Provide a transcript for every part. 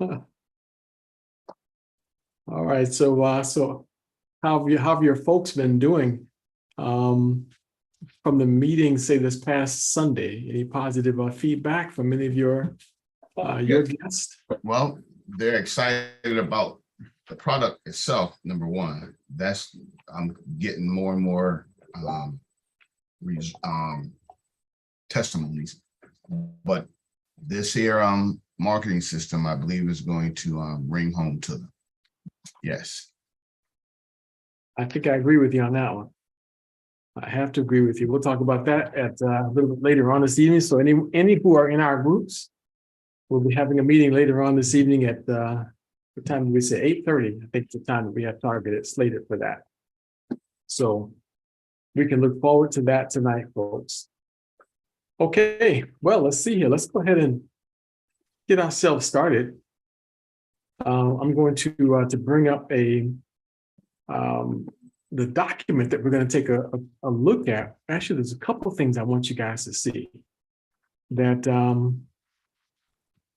All right. So how have your folks been doing from the meeting, say this past Sunday? Any positive feedback from any of your guests? Well, they're excited about the product itself. Number one, I'm getting more and more testimonies, but this here marketing system, I believe, is going to ring home to them. Yes. I think I agree with you on that one. I have to agree with you. We'll talk about that at a little bit later on this evening. So any who are in our groups, we'll be having a meeting later on this evening at what time did we say? 8:30. I think the time that we have targeted slated for that. So we can look forward to that tonight, folks. Okay, well, let's see here. Let's go ahead and get ourselves started. I'm going to bring up the document that we're going to take a look at. Actually, there's a couple of things I want you guys to see that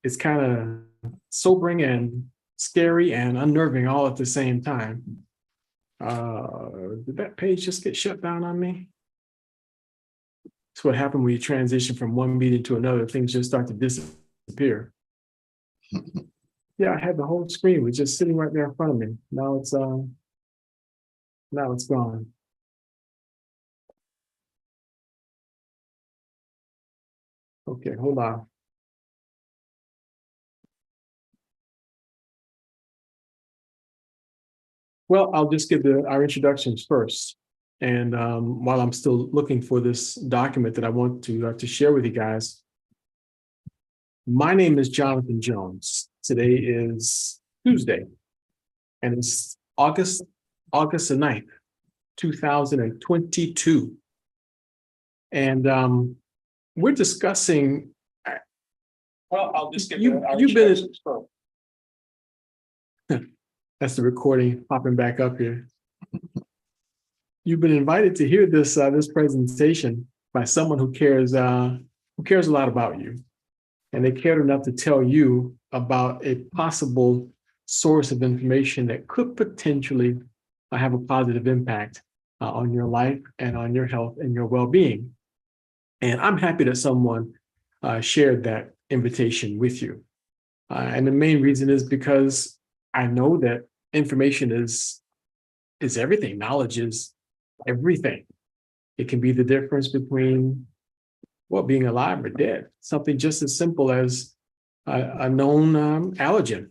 it's kind of sobering and scary and unnerving all at the same time. Did that page just get shut down on me? That's what happened when you transition from one meeting to another. Things just start to disappear. Yeah, I had the whole screen was just sitting right there in front of me. Now it's gone. Okay, hold on. Well, I'll just give our introductions first. And while I'm still looking for this document that I want to share with you guys, my name is Jonathan Jones. Today is Tuesday, and it's August the 9th, 2022. And we're discussing. Well, I'll just get you've been. That's the recording popping back up here. You've been invited to hear this presentation by someone who cares a lot about you, and they cared enough to tell you about a possible source of information that could potentially have a positive impact on your life and on your health and your well-being. And I'm happy that someone shared that invitation with you. And the main reason is because I know that information is everything. Knowledge is everything. It can be the difference between being alive or dead. Something just as simple as a known allergen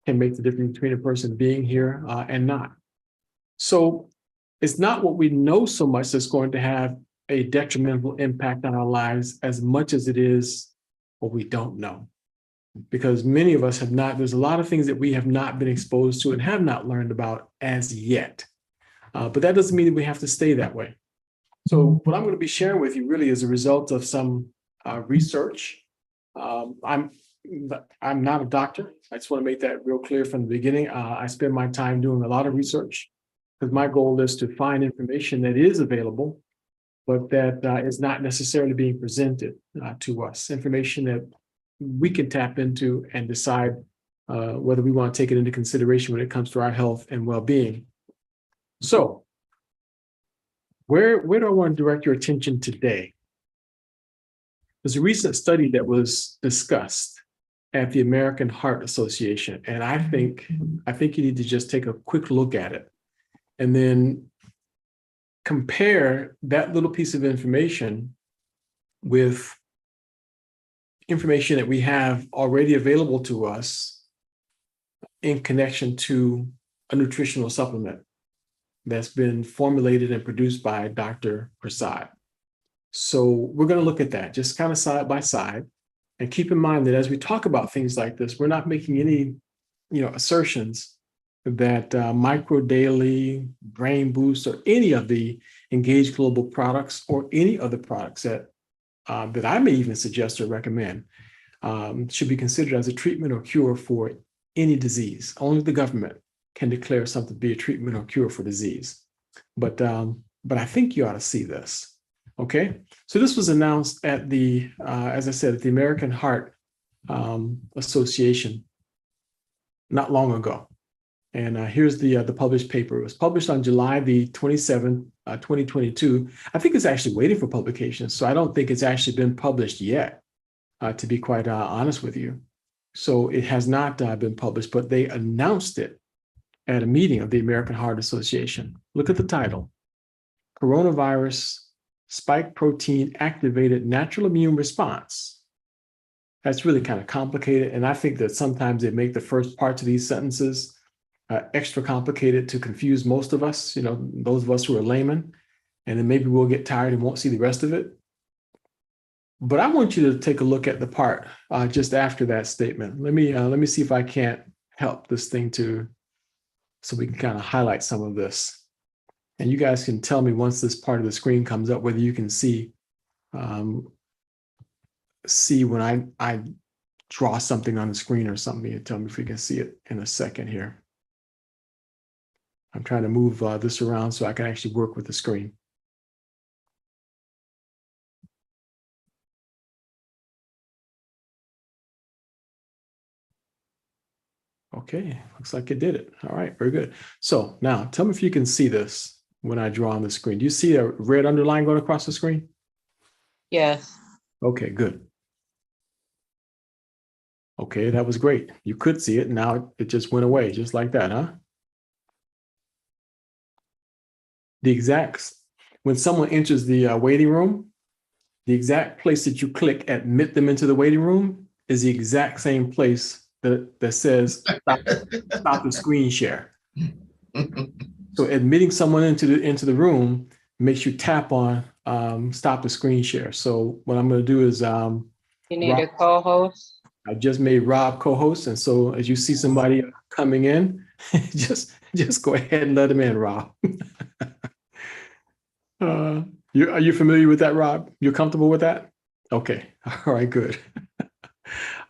can make the difference between a person being here and not. So it's not what we know so much that's going to have a detrimental impact on our lives as much as it is what we don't know. Because many of us have not, there's a lot of things that we have not been exposed to and have not learned about as yet. But that doesn't mean that we have to stay that way. So what I'm going to be sharing with you really is a result of some research. I'm not a doctor. I just want to make that real clear from the beginning. I spend my time doing a lot of research because my goal is to find information that is available, but that is not necessarily being presented to us. Information that we can tap into and decide whether we want to take it into consideration when it comes to our health and well-being. So, where do I want to direct your attention today? There's a recent study that was discussed at the American Heart Association, and I think you need to just take a quick look at it and then compare that little piece of information with information that we have already available to us in connection to a nutritional supplement that's been formulated and produced by Dr. Prasad. So we're going to look at that just kind of side by side, and keep in mind that as we talk about things like this, we're not making any, assertions that Micro Daily, Brain Boost, or any of the Engage Global products or any other products that I may even suggest or recommend should be considered as a treatment or cure for any disease. Only the government can declare something to be a treatment or cure for disease. But I think you ought to see this. Okay, so this was announced at as I said, at the American Heart Association not long ago. And here's the published paper. It was published on July the 27th, 2022. I think it's actually waiting for publication. So I don't think it's actually been published yet, to be quite honest with you. So it has not been published, but they announced it at a meeting of the American Heart Association. Look at the title: Coronavirus Spike Protein Activated Natural Immune Response. That's really kind of complicated. And I think that sometimes they make the first part of these sentences extra complicated to confuse most of us, those of us who are laymen, and then maybe we'll get tired and won't see the rest of it. But I want you to take a look at the part just after that statement. Let me see if I can't help this thing so we can kind of highlight some of this. And you guys can tell me once this part of the screen comes up whether you can see when I draw something on the screen or something. You tell me if you can see it in a second here. I'm trying to move this around so I can actually work with the screen. Okay, looks like it did it. All right, very good. So now tell me if you can see this when I draw on the screen. Do you see a red underline going across the screen? Yes. Okay, good. Okay, that was great. You could see it. Now it just went away just like that, huh? The exact, when someone enters the waiting room, the exact place that you click admit them into the waiting room is the exact same place that says stop the screen share. So admitting someone into the room makes you tap on stop the screen share. So what I'm going to do is You need a co-host. I just made Rob co-host, and so as you see somebody coming in, just go ahead and let them in, Rob. Are you familiar with that, Rob? You're comfortable with that? Okay. All right, good.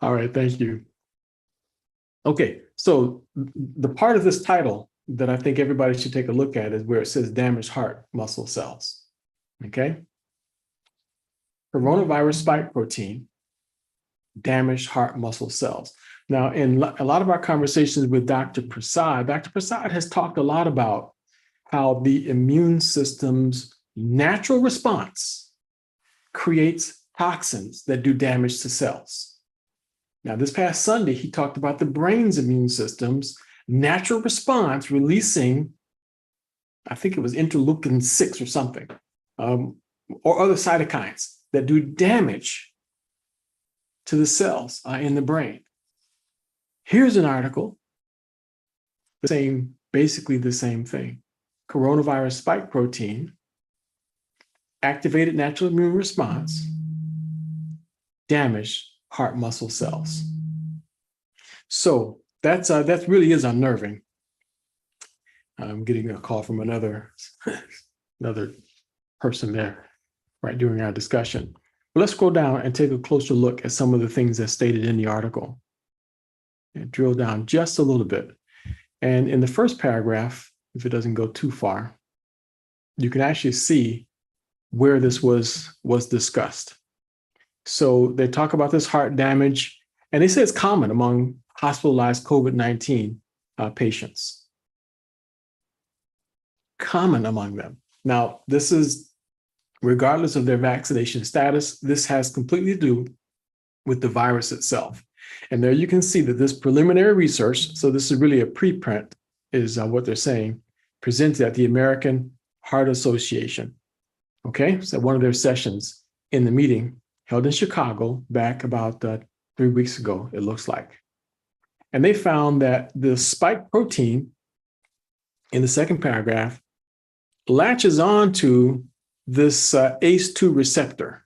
All right, thank you. Okay, so the part of this title that I think everybody should take a look at is where it says damaged heart muscle cells. Okay. Coronavirus spike protein, damaged heart muscle cells. Now, in a lot of our conversations with Dr. Prasad has talked a lot about how the immune system's natural response creates toxins that do damage to cells. Now, this past Sunday, he talked about the brain's immune system's natural response releasing, I think it was interleukin-6 or something, or other cytokines that do damage to the cells in the brain. Here's an article saying basically the same thing. Coronavirus spike protein, activated natural immune response, damaged heart muscle cells. So that really is unnerving. I'm getting a call from another person there right during our discussion. But let's go down and take a closer look at some of the things that's stated in the article and drill down just a little bit. And in the first paragraph, if it doesn't go too far, you can actually see where this was discussed. So they talk about this heart damage, and they say it's common among hospitalized COVID-19 patients. Common among them. Now, this is regardless of their vaccination status. This has completely to do with the virus itself. And there you can see that this preliminary research, so this is really a preprint, is what they're saying, presented at the American Heart Association. Okay, so one of their sessions in the meeting held in Chicago back about 3 weeks ago, it looks like. And they found that the spike protein in the second paragraph latches on to this ACE2 receptor.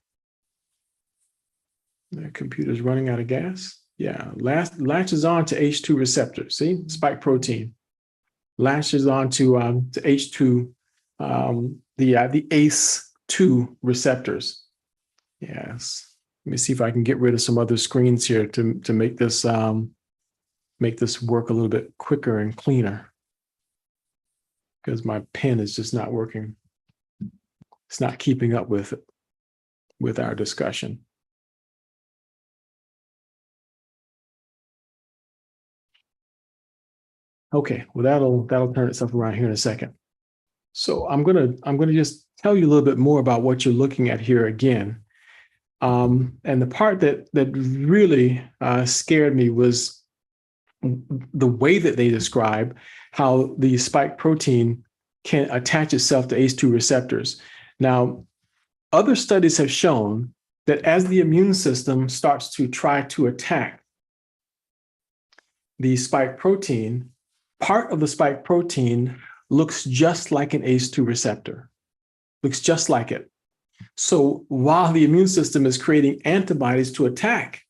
The computer's running out of gas. Yeah, latches on to H2 receptor. See, spike protein latches on to H2, the ACE2 receptors. Yes. Let me see if I can get rid of some other screens here to make this work a little bit quicker and cleaner, because my pen is just not working. It's not keeping up with our discussion. Okay, well, that'll turn itself around here in a second. So I'm gonna just tell you a little bit more about what you're looking at here again. And the part that really scared me was the way that they describe how the spike protein can attach itself to ACE2 receptors. Now, other studies have shown that as the immune system starts to try to attack the spike protein, part of the spike protein looks just like an ACE2 receptor, looks just like it. So while the immune system is creating antibodies to attack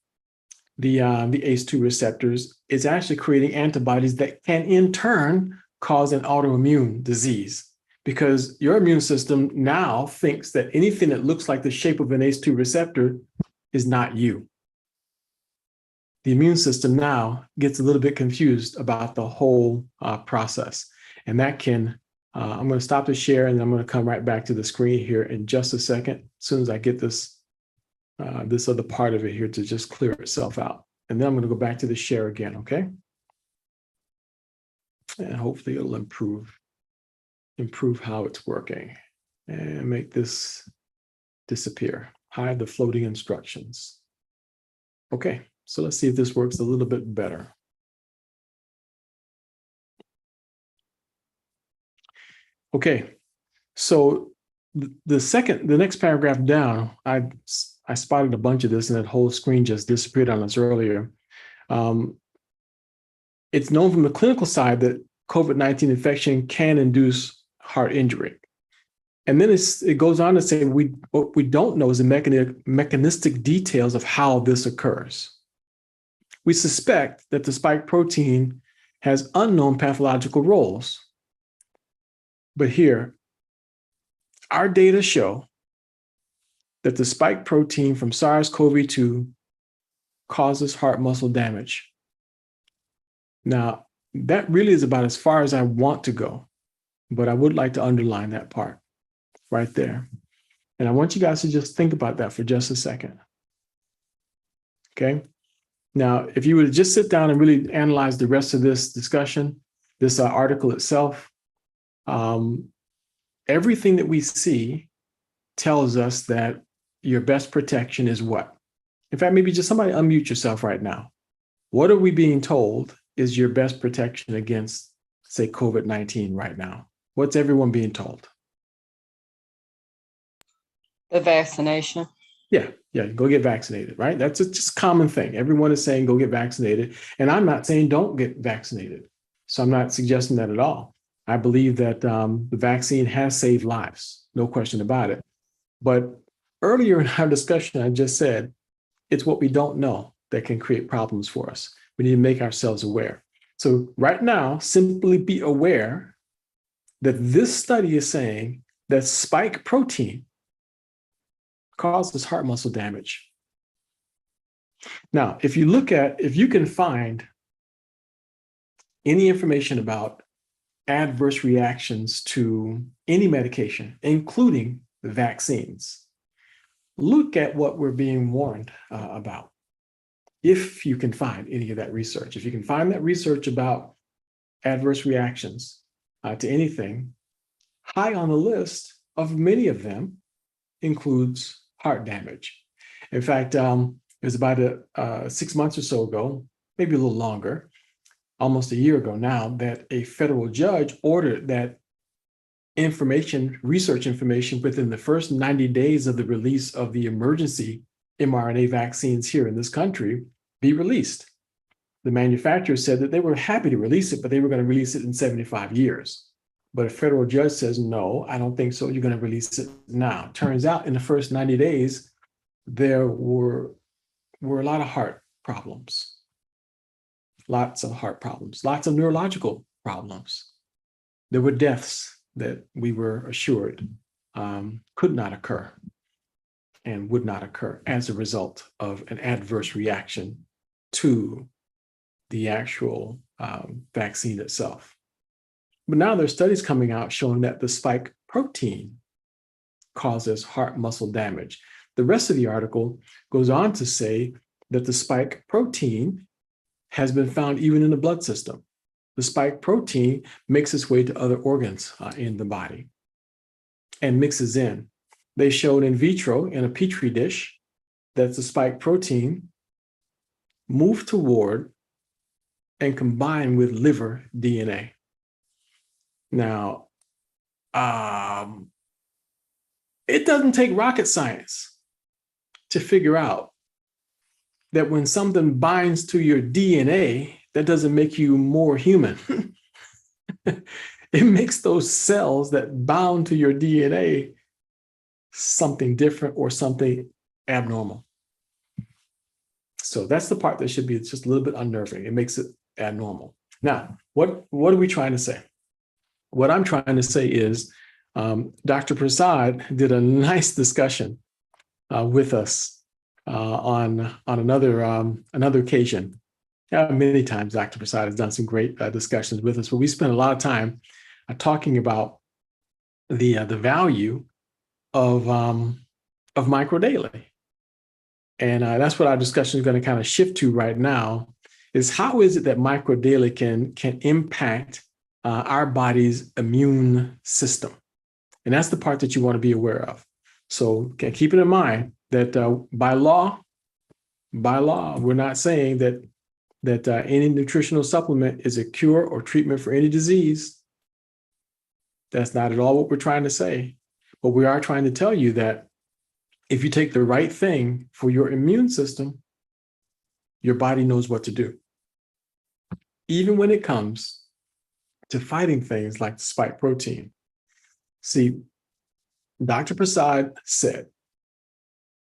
the ACE2 receptors, it's actually creating antibodies that can in turn cause an autoimmune disease, because your immune system now thinks that anything that looks like the shape of an ACE2 receptor is not you. The immune system now gets a little bit confused about the whole process. And that can, I'm going to stop the share and I'm going to come right back to the screen here in just a second, as soon as I get this, this other part of it here to just clear itself out. And then I'm going to go back to the share again, okay? And hopefully it'll improve how it's working. And make this disappear. Hide the floating instructions. Okay, so let's see if this works a little bit better. Okay, so the next paragraph down, I spotted a bunch of this and that whole screen just disappeared on us earlier. It's known from the clinical side that COVID-19 infection can induce heart injury. And then it goes on to say what we don't know is the mechanistic details of how this occurs. We suspect that the spike protein has unknown pathological roles. But here, our data show that the spike protein from SARS-CoV-2 causes heart muscle damage. Now, that really is about as far as I want to go, but I would like to underline that part right there. And I want you guys to just think about that for just a second. Okay? Now, if you would just sit down and really analyze the rest of this discussion, this article itself, everything that we see tells us that your best protection is what? In fact, maybe just somebody unmute yourself right now. What are we being told is your best protection against, say, COVID-19 right now? What's everyone being told? The vaccination. Yeah, go get vaccinated, right? That's just a common thing. Everyone is saying go get vaccinated. And I'm not saying don't get vaccinated. So I'm not suggesting that at all. I believe that the vaccine has saved lives, no question about it. But earlier in our discussion, I just said, it's what we don't know that can create problems for us. We need to make ourselves aware. So right now, simply be aware that this study is saying that spike protein causes heart muscle damage. Now, if you can find any information about adverse reactions to any medication, including the vaccines, look at what we're being warned about. If you can find any of that research, if you can find that research about adverse reactions to anything, high on the list of many of them includes heart damage. In fact, it was about 6 months or so ago, maybe a little longer, almost a year ago now, that a federal judge ordered that research information within the first 90 days of the release of the emergency mRNA vaccines here in this country be released. The manufacturer said that they were happy to release it, but they were going to release it in 75 years. But a federal judge says, no, I don't think so. You're going to release it now. Turns out in the first 90 days, there were a lot of heart problems. Lots of heart problems, lots of neurological problems. There were deaths that we were assured could not occur and would not occur as a result of an adverse reaction to the actual vaccine itself. But now there's studies coming out showing that the spike protein causes heart muscle damage. The rest of the article goes on to say that the spike protein has been found even in the blood system. the spike protein makes its way to other organs in the body and mixes in. They showed in vitro in a petri dish that the spike protein moved toward and combined with liver DNA. Now, it doesn't take rocket science to figure out that when something binds to your DNA, that doesn't make you more human. It makes those cells that bound to your DNA something different or something abnormal. So that's the part that should be just a little bit unnerving. It makes it abnormal. Now, what are we trying to say? What I'm trying to say is Dr. Prasad did a nice discussion with us on another occasion. Many times Dr. Prasad has done some great discussions with us, but we spent a lot of time talking about the value of microdaily. And that's what our discussion is going to kind of shift to right now, is how is it that microdaily can impact our body's immune system? And that's the part that you want to be aware of. So keep it in mind that by law, we're not saying that any nutritional supplement is a cure or treatment for any disease. That's not at all what we're trying to say. But we are trying to tell you that if you take the right thing for your immune system, your body knows what to do. Even when it comes to fighting things like the spike protein. See, Dr. Prasad said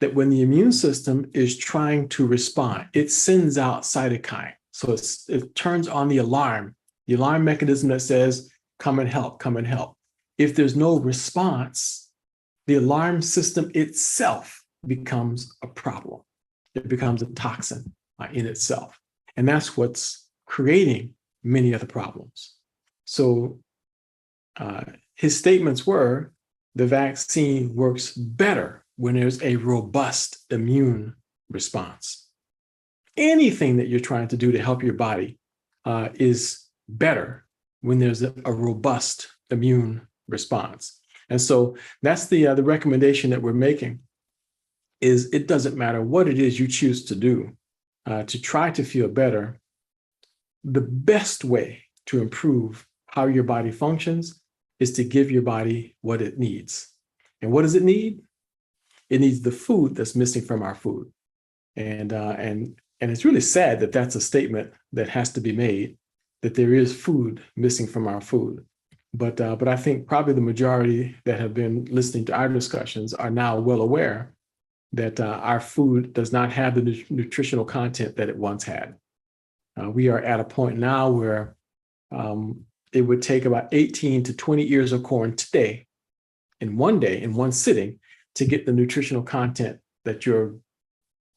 that when the immune system is trying to respond, it sends out cytokine. So it turns on the alarm mechanism that says, come and help, come and help. If there's no response, the alarm system itself becomes a problem. It becomes a toxin in itself. And that's what's creating many of the problems. So his statements were, the vaccine works better when there's a robust immune response. Anything that you're trying to do to help your body is better when there's a robust immune response. And so that's the recommendation that we're making, is it doesn't matter what it is you choose to do to try to feel better. The best way to improve how your body functions is to give your body what it needs. And what does it need? It needs the food that's missing from our food. And it's really sad that that's a statement that has to be made, that there is food missing from our food. But I think probably the majority that have been listening to our discussions are now well aware that our food does not have the nutritional content that it once had. We are at a point now where it would take about 18 to 20 ears of corn today, in one sitting, to get the nutritional content that your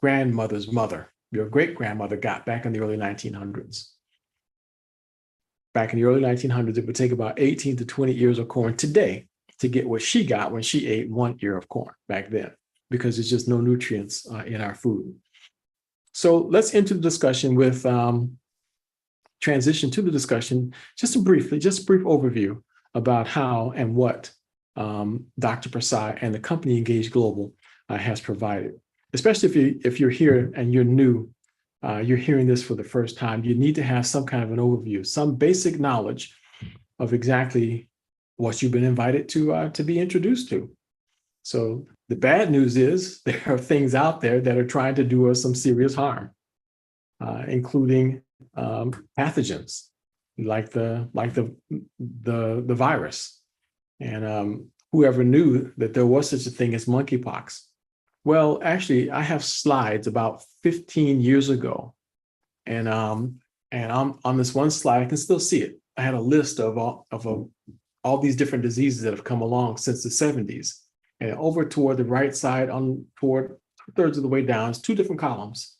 grandmother's mother, your great-grandmother got back in the early 1900s. Back in the early 1900s, it would take about 18 to 20 ears of corn today to get what she got when she ate 1 ear of corn back then, because there's just no nutrients in our food. So let's enter the discussion with transition to the discussion, just a brief overview about how and what Dr. Prasad and the company Engage Global has provided. Especially if you're here and you're new, you're hearing this for the first time, you need to have some kind of an overview, some basic knowledge of exactly what you've been invited to be introduced to. So the bad news is there are things out there that are trying to do us some serious harm, including pathogens like the virus. And whoever knew that there was such a thing as monkeypox? Well, actually, I have slides about 15 years ago, and on this one slide, I can still see it. I had a list of all these different diseases that have come along since the 70s, and over toward the right side, toward 2/3 of the way down, it's 2 different columns.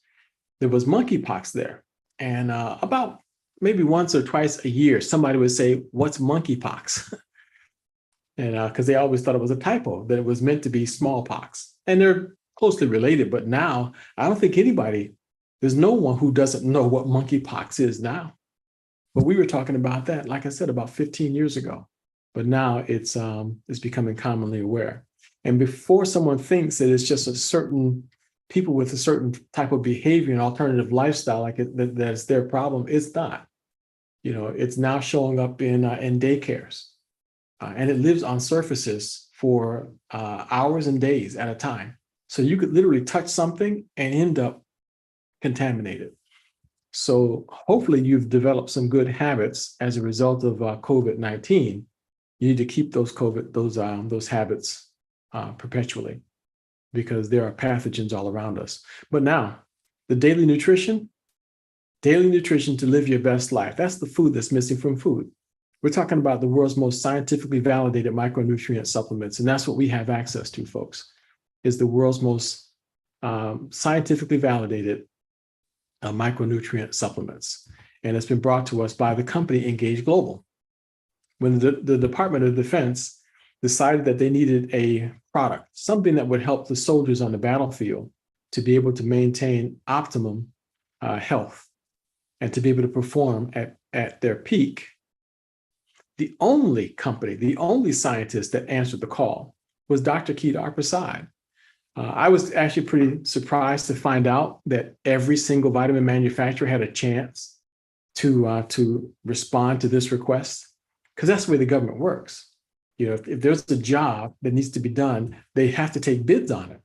There was monkeypox there, and about maybe once or twice a year, somebody would say, "What's monkeypox?" And because they always thought it was a typo, that it was meant to be smallpox. And they're closely related, but now I don't think there's no one who doesn't know what monkeypox is now. But we were talking about that, like I said, about 15 years ago. But now it's becoming commonly aware. And before someone thinks that it's just a certain people with a certain type of behavior and alternative lifestyle, like that's their problem, it's not. You know, it's now showing up in daycares, and it lives on surfaces for hours and days at a time. So you could literally touch something and end up contaminated. So hopefully you've developed some good habits as a result of COVID-19. You need to keep those habits perpetually, because there are pathogens all around us. But now, the daily nutrition to live your best life. That's the food that's missing from food. We're talking about the world's most scientifically validated micronutrient supplements, and that's what we have access to, folks, is the world's most scientifically validated micronutrient supplements. And it's been brought to us by the company Engage Global. When the Department of Defense decided that they needed a product, something that would help the soldiers on the battlefield to be able to maintain optimum health and to be able to perform at their peak, the only company, the only scientist that answered the call was Dr. Kedar Prasad. I was actually pretty surprised to find out that every single vitamin manufacturer had a chance to respond to this request, because that's the way the government works. You know, if there's a job that needs to be done, they have to take bids on it.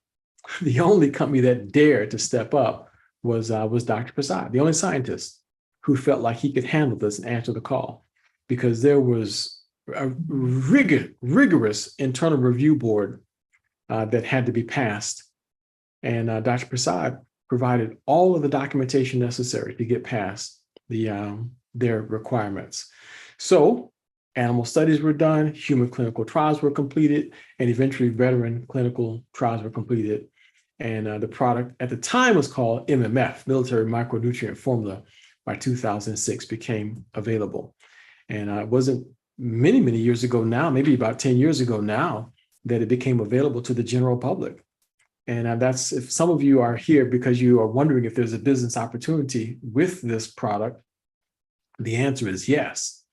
The only company that dared to step up was Dr. Prasad, the only scientist who felt like he could handle this and answer the call, because there was a rigorous internal review board that had to be passed. And Dr. Prasad provided all of the documentation necessary to get past their requirements. So animal studies were done, human clinical trials were completed, and eventually veteran clinical trials were completed. And the product at the time was called MMF, Military Micronutrient Formula. By 2006 became available. And it wasn't many years ago now, maybe about 10 years ago now, that it became available to the general public. And that's, if some of you are here because you are wondering if there's a business opportunity with this product, the answer is yes.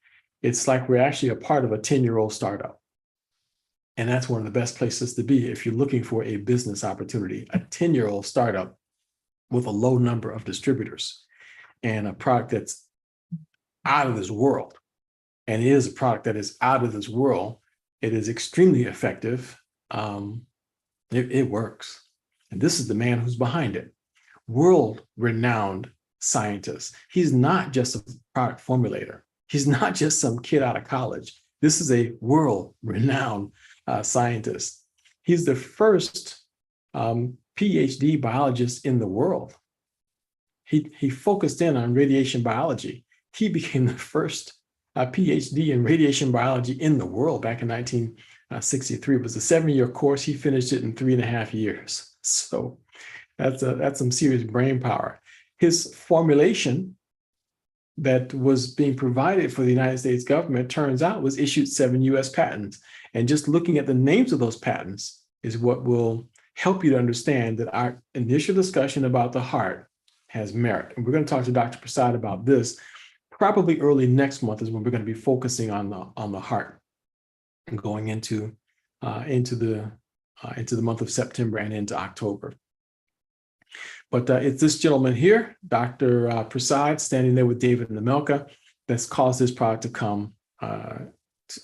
It's like we're actually a part of a 10-year-old startup. And that's one of the best places to be if you're looking for a business opportunity, a 10-year-old startup with a low number of distributors and a product that's out of this world. And it is a product that is out of this world. It is extremely effective. It works. And this is the man who's behind it. World-renowned scientist. He's not just a product formulator. He's not just some kid out of college. This is a world-renowned scientist. He's the first PhD biologist in the world. He focused in on radiation biology. He became the first PhD in radiation biology in the world back in 1963. It was a 7-year course. He finished it in 3.5 years. So that's some serious brain power. His formulation that was being provided for the United States government, turns out, was issued 7 US patents. And just looking at the names of those patents is what will help you to understand that our initial discussion about the heart has merit. And we're going to talk to Dr. Prasad about this. Probably early next month is when we're going to be focusing on the heart and going into the month of September and into October. But it's this gentleman here, Dr. Prasad, standing there with David and Amelka, that's caused this product to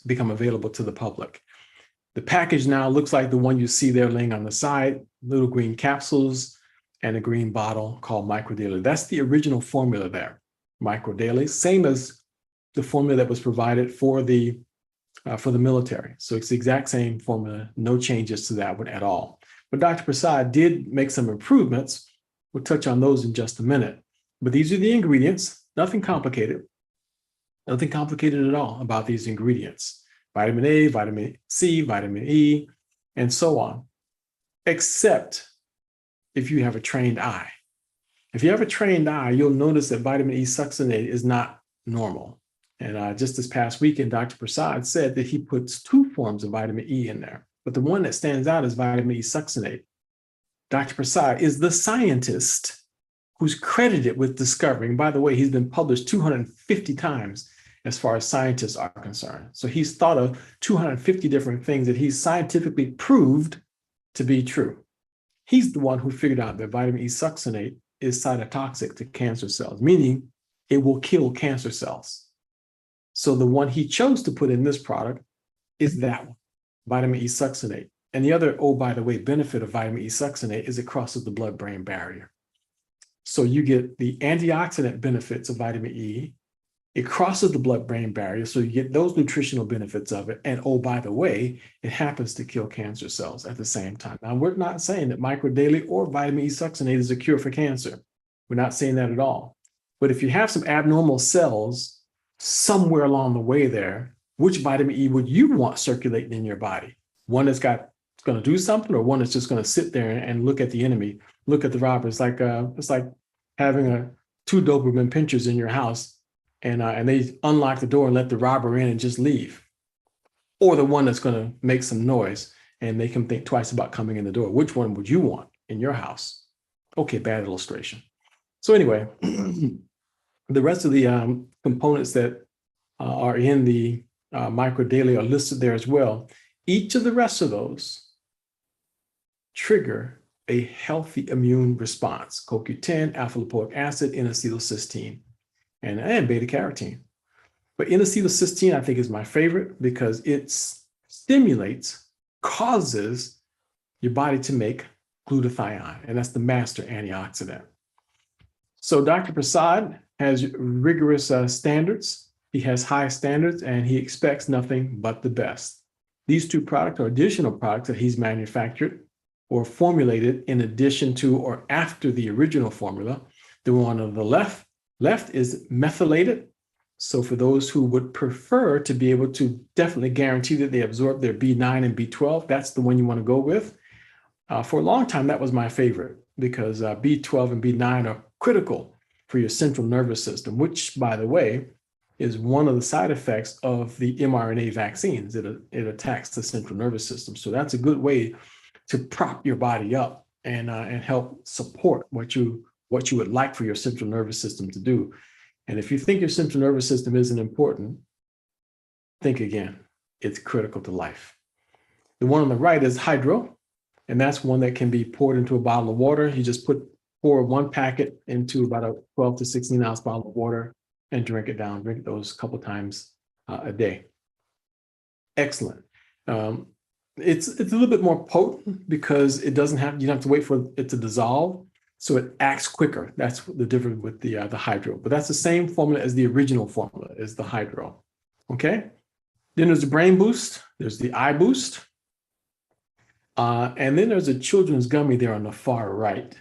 become available to the public. The package now looks like the one you see there laying on the side, little green capsules and a green bottle called Micro Daily. That's the original formula there, Micro Daily, same as the formula that was provided for the military. So it's the exact same formula, no changes to that one at all. But Dr. Prasad did make some improvements. We'll touch on those in just a minute. But these are the ingredients, nothing complicated at all about these ingredients. Vitamin A, vitamin C, vitamin E, and so on, except if you have a trained eye. If you have a trained eye, you'll notice that vitamin E succinate is not normal. And just this past weekend, Dr. Prasad said that he puts 2 forms of vitamin E in there, but the one that stands out is vitamin E succinate. Dr. Prasad is the scientist who's credited with discovering, by the way, he's been published 250 times as far as scientists are concerned. So he's thought of 250 different things that he's scientifically proved to be true. He's the one who figured out that vitamin E succinate is cytotoxic to cancer cells, meaning it will kill cancer cells. So the one he chose to put in this product is that one, vitamin E succinate. And the other, oh, by the way, benefit of vitamin E succinate is it crosses the blood-brain barrier. So you get the antioxidant benefits of vitamin E. It crosses the blood-brain barrier, so you get those nutritional benefits of it. And oh, by the way, it happens to kill cancer cells at the same time. Now, we're not saying that microdaily or vitamin E succinate is a cure for cancer. We're not saying that at all. But if you have some abnormal cells somewhere along the way there, which vitamin E would you want circulating in your body? One that's going to do something, or one that's just going to sit there and look at the enemy, look at the robber? It's like having two Doberman pinchers in your house, and they unlock the door and let the robber in and just leave, or the one that's going to make some noise and make him think twice about coming in the door. Which one would you want in your house? Okay, bad illustration. So anyway, the rest of the components that are in the microdaily are listed there as well. Each of the rest of those trigger a healthy immune response: CoQ10, alpha lipoic acid, N-acetylcysteine, and beta carotene. But N-acetylcysteine, I think, is my favorite because it stimulates, causes your body to make glutathione, and that's the master antioxidant. So Dr. Prasad has rigorous standards. He has high standards, and he expects nothing but the best. These two products are additional products that he's manufactured or formulated in addition to or after the original formula. The one on the left is methylated. So for those who would prefer to be able to definitely guarantee that they absorb their B9 and B12, that's the one you want to go with. For a long time, that was my favorite because B12 and B9 are critical for your central nervous system, which, by the way, is one of the side effects of the mRNA vaccines. It attacks the central nervous system. So that's a good way to prop your body up and help support what you would like for your central nervous system to do. And if you think your central nervous system isn't important, think again. It's critical to life. The one on the right is hydro, and that's one that can be poured into a bottle of water. You just pour one packet into about a 12 to 16 ounce bottle of water and drink it down. Drink those a couple times a day. Excellent. It's a little bit more potent because you don't have to wait for it to dissolve. So it acts quicker. That's the difference with the hydro. But that's the same formula as the original formula, is the hydro. Okay? Then there's the brain boost. There's the eye boost. And then there's a children's gummy there on the far right.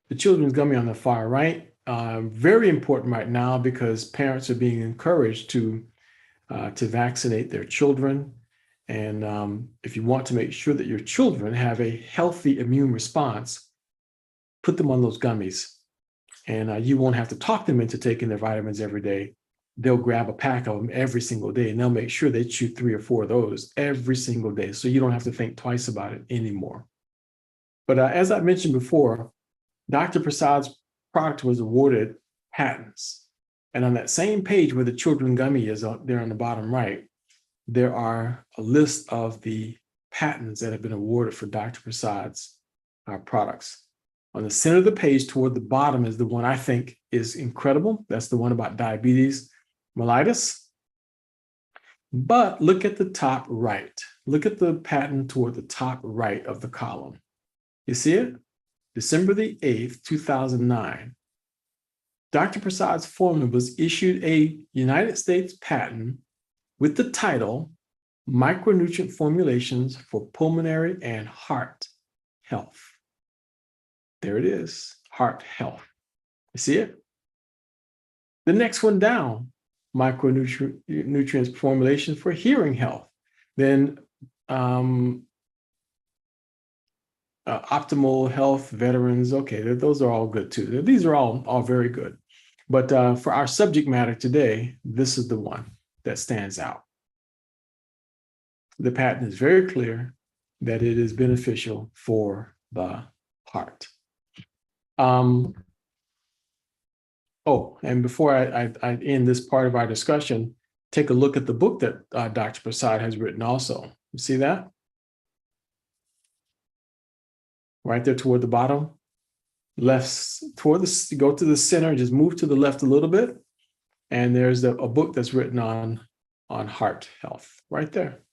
The children's gummy on the far right, very important right now because parents are being encouraged to vaccinate their children. And if you want to make sure that your children have a healthy immune response, put them on those gummies. And you won't have to talk them into taking their vitamins every day. They'll grab a pack of them every single day, and they'll make sure they chew 3 or 4 of those every single day. So you don't have to think twice about it anymore. But as I mentioned before, Dr. Prasad's product was awarded patents. And on that same page where the children gummy is there on the bottom right, there are a list of the patents that have been awarded for Dr. Prasad's products. On the center of the page toward the bottom is the one I think is incredible. That's the one about diabetes mellitus. But look at the top right. Look at the patent toward the top right of the column. You see it? December the 8th, 2009. Dr. Prasad's formula was issued a United States patent with the title Micronutrient Formulations for Pulmonary and Heart Health. There it is, heart health. You see it? The next one down, micronutrients formulations for hearing health. Then optimal health, veterans. Okay, those are all good too. These are all very good. But for our subject matter today, this is the one that stands out. The patent is very clear that it is beneficial for the heart. Oh, and before I end this part of our discussion, take a look at the book that Dr. Prasad has written also. You see that? Right there toward the bottom. Left toward the, go to the center, just move to the left a little bit. And there's a book that's written on heart health right there.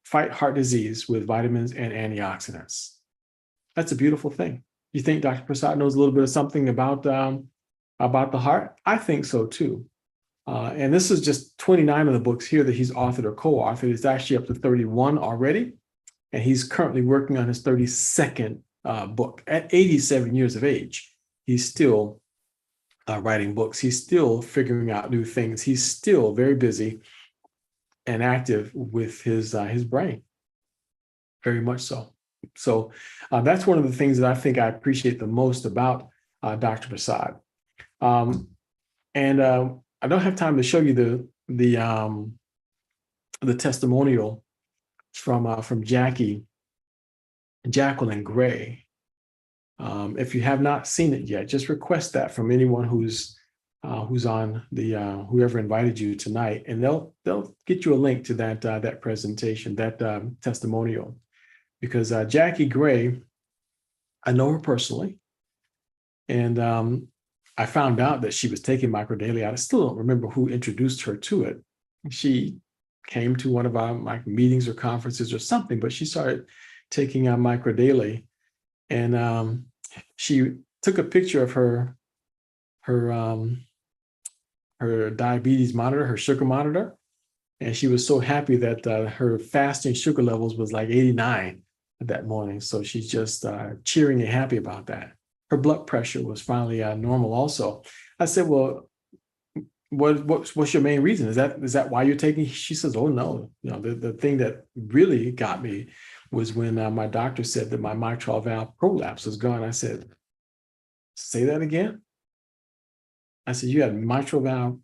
Fight heart disease with vitamins and antioxidants. That's a beautiful thing. You think Dr. Prasad knows a little bit of something about the heart? I think so too. And this is just 29 of the books here that he's authored or co-authored. It's actually up to 31 already. And he's currently working on his 32nd book. At 87 years of age, he's still writing books. He's still figuring out new things. He's still very busy and active with his brain. Very much so. So that's one of the things that I think I appreciate the most about Dr. Prasad. And I don't have time to show you the testimonial from Jacqueline Gray. If you have not seen it yet, just request that from anyone who's on the whoever invited you tonight, and they'll get you a link to that presentation, that testimonial, because Jackie Gray, I know her personally, and I found out that she was taking microdaily. I still don't remember who introduced her to it. She came to one of our meetings or conferences or something, but she started taking microdaily, and she took a picture of her diabetes monitor, her sugar monitor, and she was so happy that her fasting sugar levels was like 89 that morning. So she's just cheering and happy about that. Her blood pressure was finally normal also. I said, well, what's your main reason? Is that why you're taking? She says, oh no, the thing that really got me was when my doctor said that my mitral valve prolapse was gone. I said, say that again? I said, you had mitral valve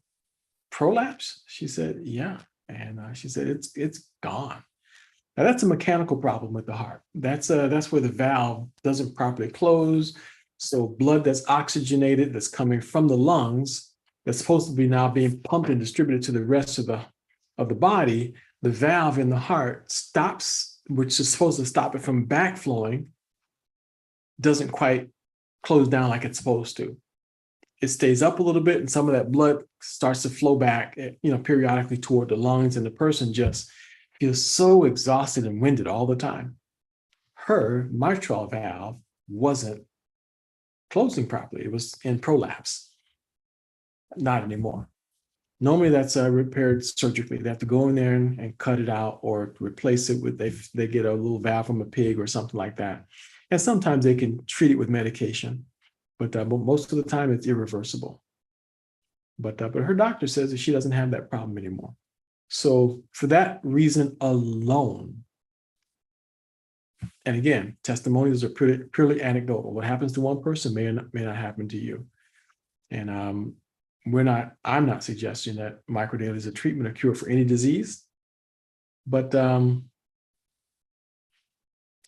prolapse? She said, yeah. And she said, it's gone. Now that's a mechanical problem with the heart. That's where the valve doesn't properly close. So blood that's oxygenated, that's coming from the lungs, that's supposed to be now being pumped and distributed to the rest of the body, the valve in the heart stops, which is supposed to stop it from backflowing, doesn't quite close down like it's supposed to. It stays up a little bit, and some of that blood starts to flow back, periodically toward the lungs, and the person just feels so exhausted and winded all the time. Her mitral valve wasn't closing properly. It was in prolapse. Not anymore. Normally that's repaired surgically. They have to go in there and cut it out or replace it with, they get a little valve from a pig or something like that. And sometimes they can treat it with medication, but most of the time it's irreversible. But her doctor says that she doesn't have that problem anymore. So for that reason alone, and again, testimonials are purely anecdotal. What happens to one person may not happen to you. And I'm not suggesting that microdaily is a treatment or cure for any disease, but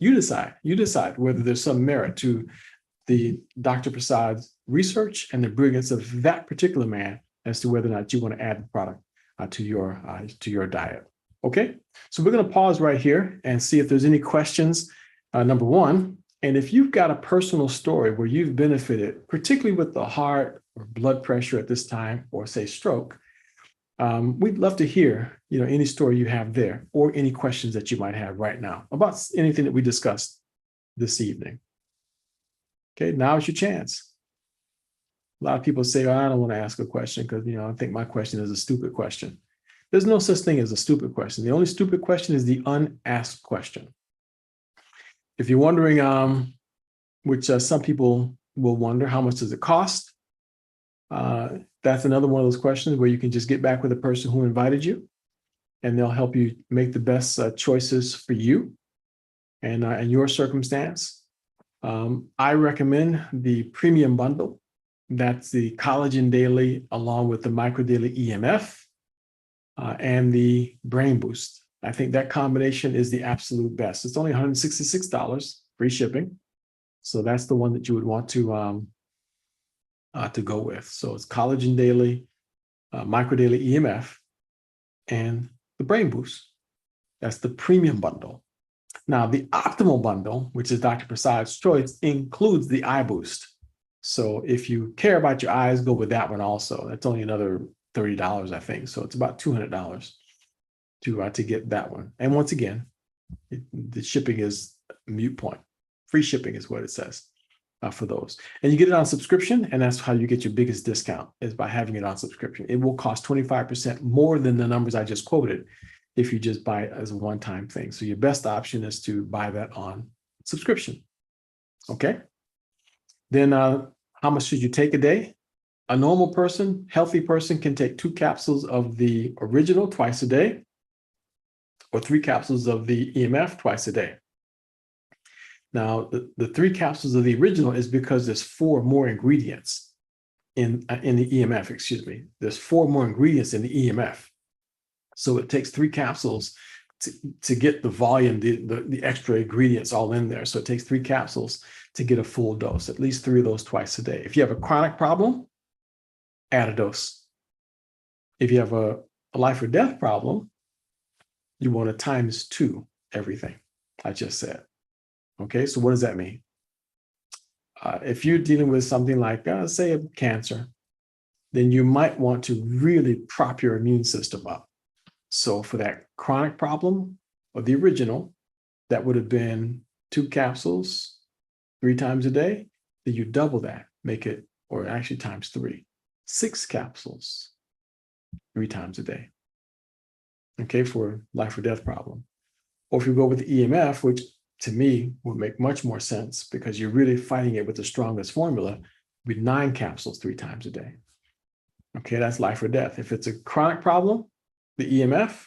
you decide whether there's some merit to the Dr. Prasad's research and the brilliance of that particular man as to whether or not you want to add the product to your diet. Okay, so we're going to pause right here and see if there's any questions. Number one, and if you've got a personal story where you've benefited, particularly with the heart or blood pressure at this time, or say stroke, we'd love to hear, any story you have there, or any questions that you might have right now about anything that we discussed this evening. Okay, now is your chance. A lot of people say, oh, I don't want to ask a question because, I think my question is a stupid question. There's no such thing as a stupid question. The only stupid question is the unasked question. If you're wondering, which some people will wonder, how much does it cost? That's another one of those questions where you can just get back with the person who invited you, and they'll help you make the best choices for you and your circumstance. I recommend the premium bundle. That's the collagen daily along with the micro daily EMF and the brain boost. I think that combination is the absolute best. It's only $166, free shipping. So that's the one that you would want to to go with. So it's collagen daily, micro daily EMF, and the brain boost. That's the premium bundle. Now, the optimal bundle, which is Dr. Prasad's choice, includes the eye boost. So if you care about your eyes, go with that one also. That's only another $30, I think. So it's about $200 to get that one. And once again, the shipping is a moot point. Free shipping is what it says for those. And you get it on subscription, and that's how you get your biggest discount, is by having it on subscription. It will cost 25% more than the numbers I just quoted if you just buy it as a one-time thing. So your best option is to buy that on subscription. Okay. Then how much should you take a day? A normal person, healthy person, can take 2 capsules of the original twice a day, or 3 capsules of the EMF twice a day. Now, the 3 capsules of the original is because there's 4 more ingredients in the EMF, excuse me. There's 4 more ingredients in the EMF. So it takes 3 capsules to get the volume, the extra ingredients all in there. So it takes 3 capsules to get a full dose, at least 3 of those twice a day. If you have a chronic problem, add a dose. If you have a life or death problem, you want to times 2 everything I just said. Okay, so what does that mean? If you're dealing with something like, say, a cancer, then you might want to really prop your immune system up. So for that chronic problem, or the original, that would have been 2 capsules 3 times a day. Then you double that, make it, or actually times 3, 6 capsules 3 times a day. Okay, for life or death problem. Or if you go with the EMF, which to me would make much more sense because you're really fighting it with the strongest formula, with 9 capsules 3 times a day. Okay, that's life or death. If it's a chronic problem, the EMF,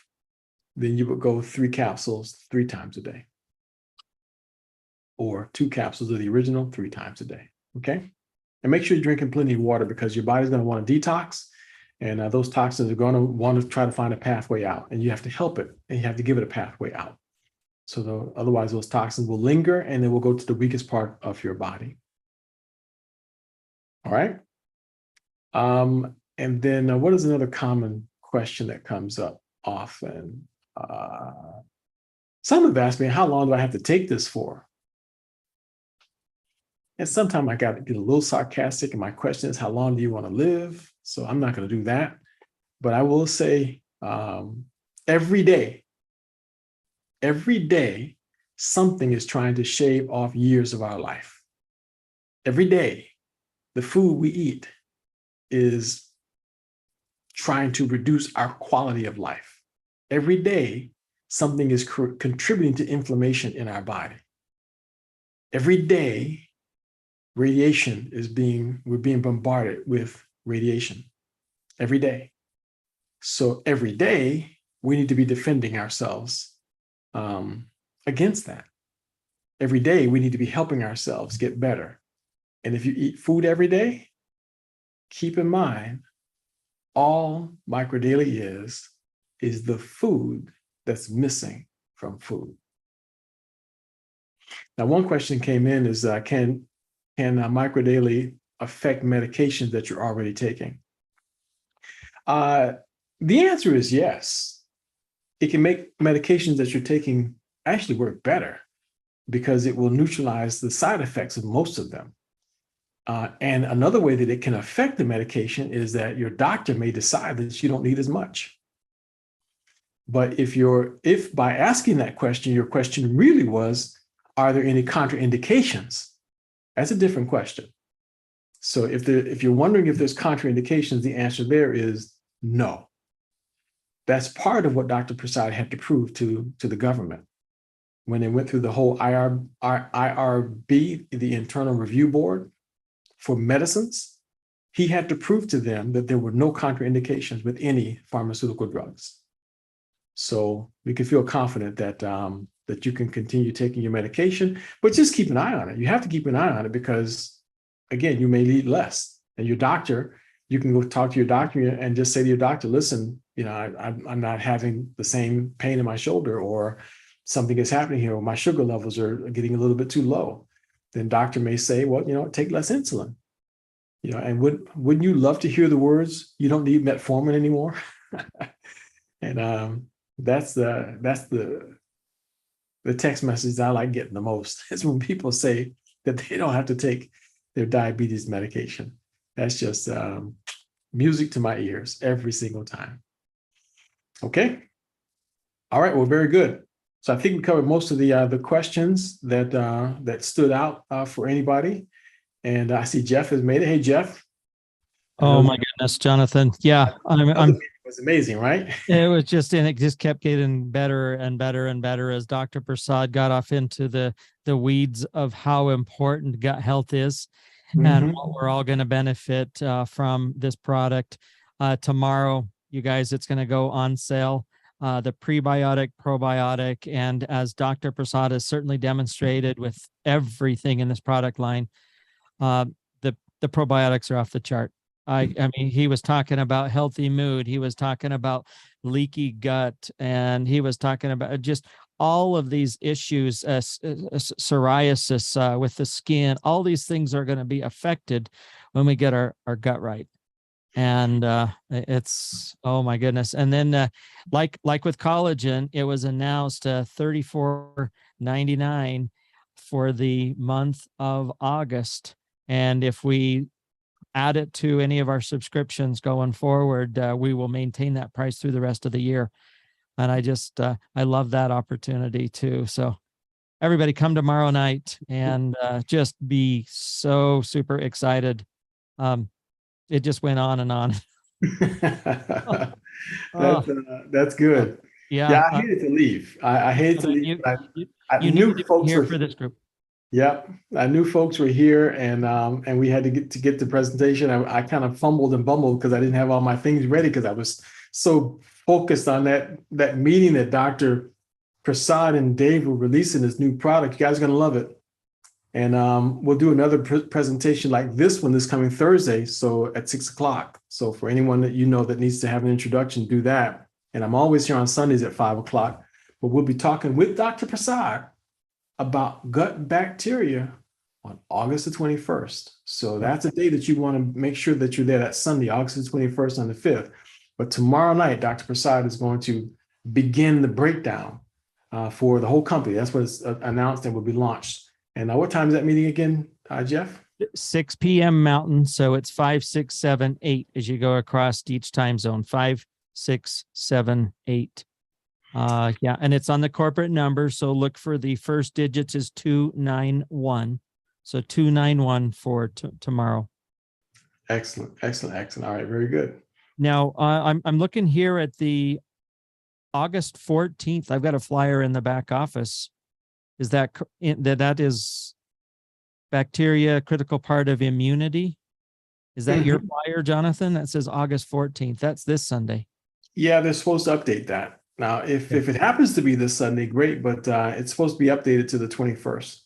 then you would go 3 capsules 3 times a day, or 2 capsules of the original 3 times a day. Okay, and make sure you're drinking plenty of water, because your body's going to want to detox, and those toxins are going to want to try to find a pathway out, and you have to help it, and you have to give it a pathway out. So otherwise, those toxins will linger, and they will go to the weakest part of your body. All right. And then what is another common question that comes up often? Some have asked me, how long do I have to take this for? And sometimes I got to get a little sarcastic, and my question is, how long do you want to live? So I'm not going to do that. But I will say every day, something is trying to shave off years of our life. Every day, the food we eat is trying to reduce our quality of life. Every day, something is contributing to inflammation in our body. Every day, we're being bombarded with radiation. Every day. So every day, we need to be defending ourselves against that. Every day, we need to be helping ourselves get better. And if you eat food every day, keep in mind, all microdaily is the food that's missing from food. Now, one question came in is, can microdaily affect medications that you're already taking? The answer is yes. It can make medications that you're taking actually work better, because it will neutralize the side effects of most of them. And another way that it can affect the medication is that your doctor may decide that you don't need as much. But if by asking that question, your question really was, are there any contraindications? That's a different question. So if you're wondering if there's contraindications, the answer there is no. That's part of what Dr. Prasad had to prove to the government. When they went through the whole IRB, the Internal Review Board for medicines, he had to prove to them that there were no contraindications with any pharmaceutical drugs. So we can feel confident that that you can continue taking your medication, but just keep an eye on it. You have to keep an eye on it because, again, you may need less. And your doctor, you can go talk to your doctor and just say to your doctor, listen, I'm not having the same pain in my shoulder, or something is happening here, or my sugar levels are getting a little bit too low. Then doctor may say, well, take less insulin. And wouldn't you love to hear the words, "You don't need metformin anymore"? And that's the text message I like getting the most is when people say that they don't have to take their diabetes medication. That's just music to my ears every single time. Okay. All right. Well, very good. So I think we covered most of the questions that stood out for anybody. And I see Jeff has made it. Hey, Jeff. Oh my goodness, Jonathan. Yeah, It was amazing, right? it was just, and it just kept getting better and better and better as Dr. Prasad got off into the weeds of how important gut health is and what we're all going to benefit from this product. Tomorrow, you guys, it's going to go on sale. The prebiotic, probiotic, and as Dr. Prasad has certainly demonstrated with everything in this product line, the probiotics are off the chart. I mean, he was talking about healthy mood. He was talking about leaky gut, and he was talking about just all of these issues, psoriasis with the skin. All these things are going to be affected when we get our gut right. And it's, oh my goodness. And then like with collagen, it was announced $34.99 for the month of August. And if we add it to any of our subscriptions going forward, we will maintain that price through the rest of the year. And I just, I love that opportunity too. So everybody come tomorrow night and just be so super excited. It just went on and on. That's good. Yeah. I hated to leave. I hated to leave. I knew folks here were for this group. Yep, I knew folks were here, and we had to get the presentation. I kind of fumbled and bumbled because I didn't have all my things ready because I was so focused on that meeting that Dr. Prasad and Dave were releasing this new product. You guys are gonna love it, and we'll do another presentation like this one this coming Thursday. So at 6 o'clock. So for anyone that that needs to have an introduction, do that. And I'm always here on Sundays at 5 o'clock. But we'll be talking with Dr. Prasad about gut bacteria on August the 21st. So that's a day that you want to make sure that you're there. That's Sunday, August the 21st on the 5th. But tomorrow night, Dr. Prasad is going to begin the breakdown for the whole company. That's what is announced and will be launched. And what time is that meeting again, Jeff? 6 p.m. Mountain. So it's 5, 6, 7, 8 as you go across each time zone. 5, 6, 7, 8. Yeah, and it's on the corporate number. So look for the first digits is 291. So 291 for tomorrow. Excellent. All right, very good. Now I'm looking here at the August 14th. I've got a flyer in the back office. Is that is bacteria, critical part of immunity? Is that your flyer, Jonathan? That says August 14th. That's this Sunday. Yeah, they're supposed to update that. Now, if it happens to be this Sunday, great, but it's supposed to be updated to the 21st.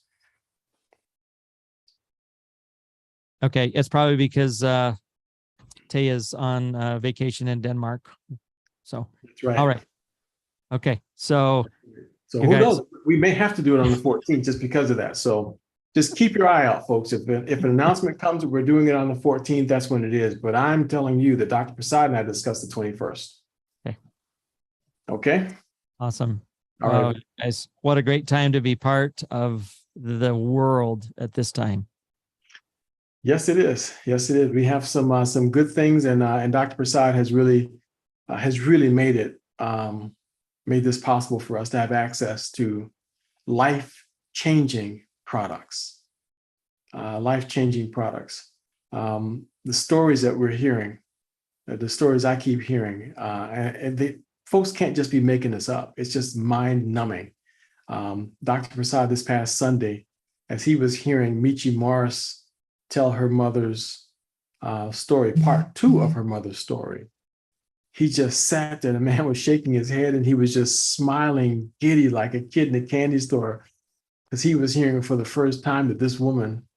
Okay, it's probably because Taya's on vacation in Denmark. So, That's right. All right. Okay, so who knows? We may have to do it on the 14th just because of that. So just keep your eye out, folks. If an announcement comes that we're doing it on the 14th, that's when it is. But I'm telling you that Dr. Prasad and I discussed the 21st. Okay. Awesome. All right, guys, what a great time to be part of the world at this time. Yes, it is. We have some good things, and Dr. Prasad has really made this possible for us to have access to life-changing products. The stories that we're hearing, the stories I keep hearing, and folks can't just be making this up. It's just mind-numbing. Dr. Prasad this past Sunday, as he was hearing Michi Morris tell her mother's story, part 2 of her mother's story, he just sat there. The man was shaking his head and he was just smiling giddy like a kid in a candy store because he was hearing for the first time that this woman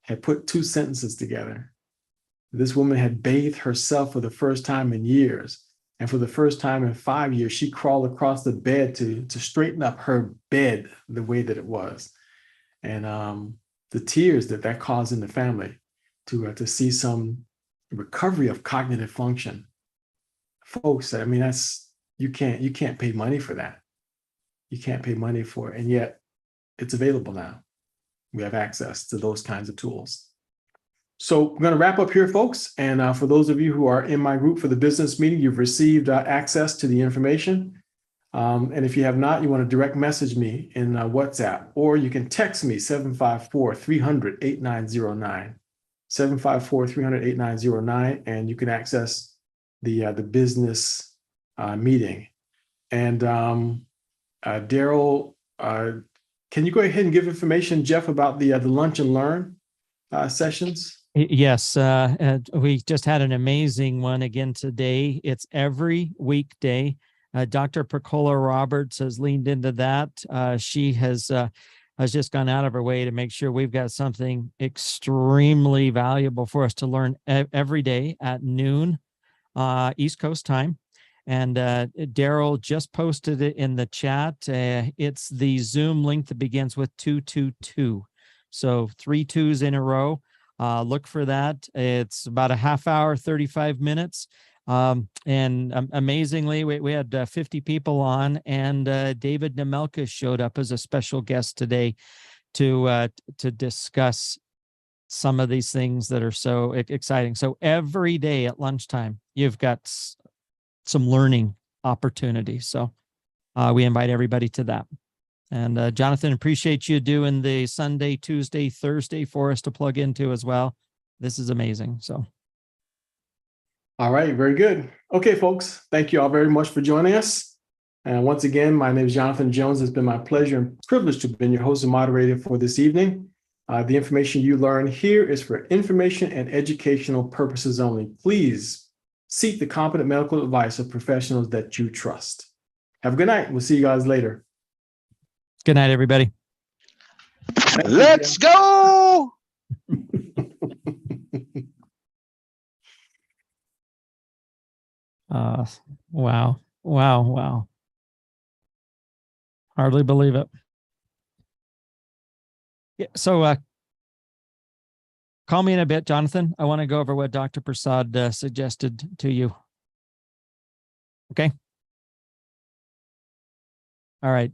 had put 2 sentences together. This woman had bathed herself for the first time in years. And for the first time in 5 years, she crawled across the bed to straighten up her bed the way that it was. And the tears that caused in the family to see some recovery of cognitive function. Folks, I mean, you can't pay money for that. You can't pay money for it, and yet it's available now. We have access to those kinds of tools. So we're going to wrap up here, folks. And for those of you who are in my group for the business meeting, you've received access to the information. And if you have not, you want to direct message me in WhatsApp, or you can text me 754-300-8909, 754-300-8909, and you can access the business meeting. And Daryl, can you go ahead and give information, Jeff, about the lunch and learn sessions? Yes, we just had an amazing one again today. It's every weekday. Dr. Percola Roberts has leaned into that. She has just gone out of her way to make sure we've got something extremely valuable for us to learn every day at noon East Coast time. And Daryl just posted it in the chat. It's the Zoom link that begins with 222. So 3 2s in a row. Look for that. It's about a half hour, 35 minutes. And amazingly, we had 50 people on, and David Nemelka showed up as a special guest today to discuss some of these things that are so exciting. So every day at lunchtime, you've got some learning opportunities. So we invite everybody to that. And Jonathan, appreciate you doing the Sunday, Tuesday, Thursday for us to plug into as well. This is amazing. So. All right, very good. Okay, folks, thank you all very much for joining us. And once again, my name is Jonathan Jones. It's been my pleasure and privilege to have been your host and moderator for this evening. The information you learn here is for information and educational purposes only. Please seek the competent medical advice of professionals that you trust. Have a good night. We'll see you guys later. Good night, everybody. Let's go. Wow. Hardly believe it. Yeah, so call me in a bit, Jonathan. I want to go over what Dr. Prasad suggested to you. Okay. All right.